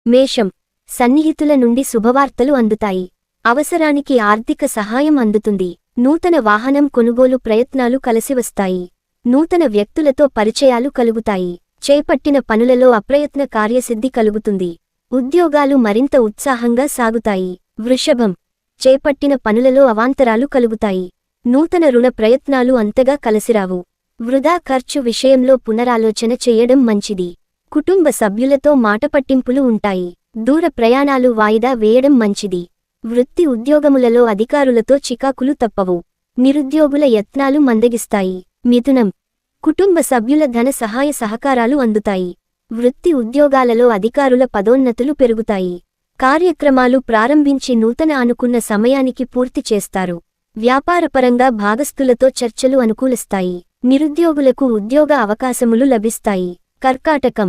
మేషం, సన్నిహితుల నుండి శుభవార్తలు అందుతాయి. అవసరానికి ఆర్థిక సహాయం అందుతుంది. నూతన వాహనం కొనుగోలు ప్రయత్నాలు కలిసివస్తాయి. నూతన వ్యక్తులతో పరిచయాలు కలుగుతాయి. చేపట్టిన పనులలో అప్రయత్న కార్యసిద్ధి కలుగుతుంది. ఉద్యోగాలు మరింత ఉత్సాహంగా సాగుతాయి. వృషభం, చేపట్టిన పనులలో అవాంతరాలు కలుగుతాయి. నూతన రుణ ప్రయత్నాలు అంతగా కలిసిరావు. వృధా ఖర్చు విషయంలో పునరాలోచన చేయడం మంచిది. కుటుంబ సభ్యులతో మాటపట్టింపులు ఉంటాయి. దూర ప్రయాణాలు వాయిదా వేయడం మంచిది. వృత్తి ఉద్యోగములలో అధికారులతో చికాకులు తప్పవు. నిరుద్యోగుల యత్నాలు మందగిస్తాయి. మిథునం, కుటుంబ సభ్యుల ధన సహాయ సహకారాలు అందుతాయి. వృత్తి ఉద్యోగాలలో అధికారుల పదోన్నతులు పెరుగుతాయి. కార్యక్రమాలు ప్రారంభించి నూతన అనుకున్న సమయానికి పూర్తి చేస్తారు. వ్యాపారపరంగా భాగస్థులతో చర్చలు అనుకూలిస్తాయి. నిరుద్యోగులకు ఉద్యోగ అవకాశములు లభిస్తాయి. కర్కాటకం,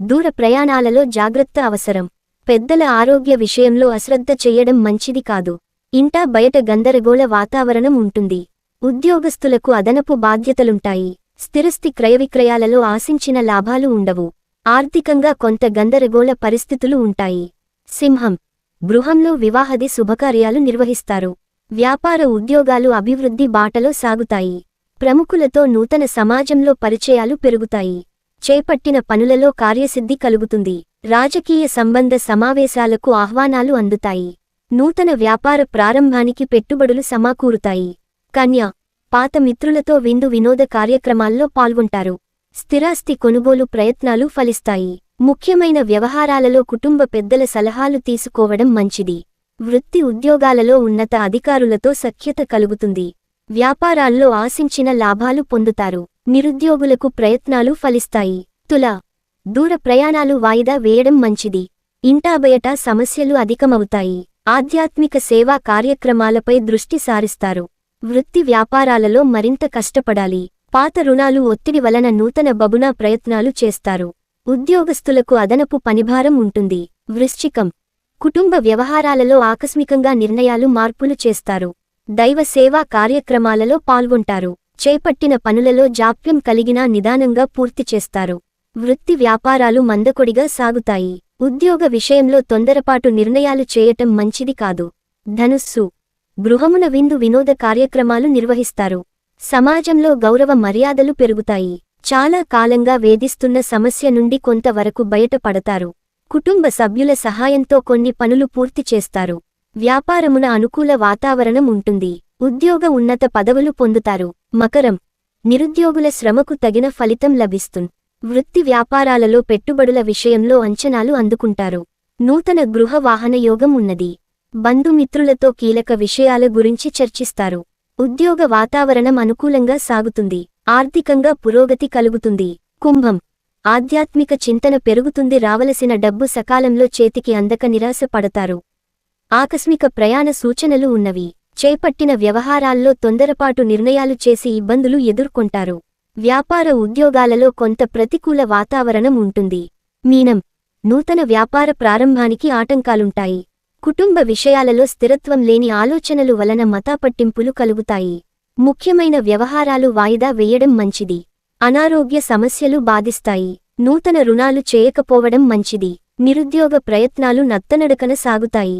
దూర ప్రయాణాలలో జాగ్రత్త అవసరం. పెద్దల ఆరోగ్య విషయంలో అశ్రద్ధ చెయ్యడం మంచిది కాదు. ఇంటా బయట గందరగోళ వాతావరణం ఉంటుంది. ఉద్యోగస్తులకు అదనపు బాధ్యతలుంటాయి. స్థిరస్థి క్రయవిక్రయాలలో ఆశించిన లాభాలు ఉండవు. ఆర్థికంగా కొంత గందరగోళ పరిస్థితులు ఉంటాయి. సింహం, గృహంలో వివాహాది శుభకార్యాలు నిర్వహిస్తారు. వ్యాపార ఉద్యోగాలు అభివృద్ధి బాటలో సాగుతాయి. ప్రముఖులతో నూతన సమాజంలో పరిచయాలు పెరుగుతాయి. చేపట్టిన పనులలో కార్యసిద్ధి కలుగుతుంది. రాజకీయ సంబంధ సమావేశాలకు ఆహ్వానాలు అందుతాయి. నూతన వ్యాపార ప్రారంభానికి పెట్టుబడులు సమకూరుతాయి. కన్య, పాత మిత్రులతో విందు వినోద కార్యక్రమాల్లో పాల్గొంటారు. స్థిరాస్తి కొనుగోలు ప్రయత్నాలు ఫలిస్తాయి. ముఖ్యమైన వ్యవహారాలలో కుటుంబ పెద్దల సలహాలు తీసుకోవడం మంచిది. వృత్తి ఉద్యోగాలలో ఉన్నత అధికారులతో సఖ్యత కలుగుతుంది. వ్యాపారాల్లో ఆశించిన లాభాలు పొందుతారు. నిరుద్యోగులకు ప్రయత్నాలు ఫలిస్తాయి. తుల, దూర ప్రయాణాలు వాయిదా వేయడం మంచిది. ఇంటాబయట సమస్యలు అధికమవుతాయి. ఆధ్యాత్మిక సేవా కార్యక్రమాలపై దృష్టి సారిస్తారు. వృత్తి వ్యాపారాలలో మరింత కష్టపడాలి. పాత రుణాలు ఒత్తిడి వలన నూతన బబునా ప్రయత్నాలు చేస్తారు. ఉద్యోగస్తులకు అదనపు పనిభారం ఉంటుంది. వృశ్చికం, కుటుంబ వ్యవహారాలలో ఆకస్మికంగా నిర్ణయాలు మార్పులు చేస్తారు. దైవ సేవా కార్యక్రమాలలో పాల్గొంటారు. చేపట్టిన పనులలో జాప్యం కలిగినా నిదానంగా పూర్తి చేస్తారు. వృత్తి వ్యాపారాలు మందకొడిగా సాగుతాయి. ఉద్యోగ విషయంలో తొందరపాటు నిర్ణయాలు చేయటం మంచిది కాదు. ధనుస్సు, గృహమున విందు వినోద కార్యక్రమాలు నిర్వహిస్తారు. సమాజంలో గౌరవ మర్యాదలు పెరుగుతాయి. చాలా కాలంగా వేధిస్తున్న సమస్య నుండి కొంతవరకు బయటపడతారు. కుటుంబ సభ్యుల సహాయంతో కొన్ని పనులు పూర్తి చేస్తారు. వ్యాపారమున అనుకూల వాతావరణం ఉంటుంది. ఉద్యోగ ఉన్నత పదవులు పొందుతారు. మకరం, నిరుద్యోగుల శ్రమకు తగిన ఫలితం లభిస్తుంది. వృత్తి వ్యాపారాలలో పెట్టుబడుల విషయంలో అంచనాలు అందుకుంటారు. నూతన గృహ వాహన యోగం ఉన్నది. బంధుమిత్రులతో కీలక విషయాల గురించి చర్చిస్తారు. ఉద్యోగ వాతావరణం అనుకూలంగా సాగుతుంది. ఆర్థికంగా పురోగతి కలుగుతుంది. కుంభం, ఆధ్యాత్మిక చింతన పెరుగుతుంది. రావలసిన డబ్బు సకాలంలో చేతికి అందక నిరాశ పడతారు. ఆకస్మిక ప్రయాణ సూచనలు ఉన్నవి. చేపట్టిన వ్యవహారాల్లో తొందరపాటు నిర్ణయాలు చేసి ఇబ్బందులు ఎదుర్కొంటారు. వ్యాపార ఉద్యోగాలలో కొంత ప్రతికూల వాతావరణం ఉంటుంది. మీనం, నూతన వ్యాపార ప్రారంభానికి ఆటంకాలుంటాయి. కుటుంబ విషయాలలో స్థిరత్వం లేని ఆలోచనలు వలన మతాపట్టింపులు కలుగుతాయి. ముఖ్యమైన వ్యవహారాలు వాయిదా వేయడం మంచిది. అనారోగ్య సమస్యలు బాధిస్తాయి. నూతన రుణాలు చేయకపోవడం మంచిది. నిరుద్యోగ ప్రయత్నాలు నత్తనడకన సాగుతాయి.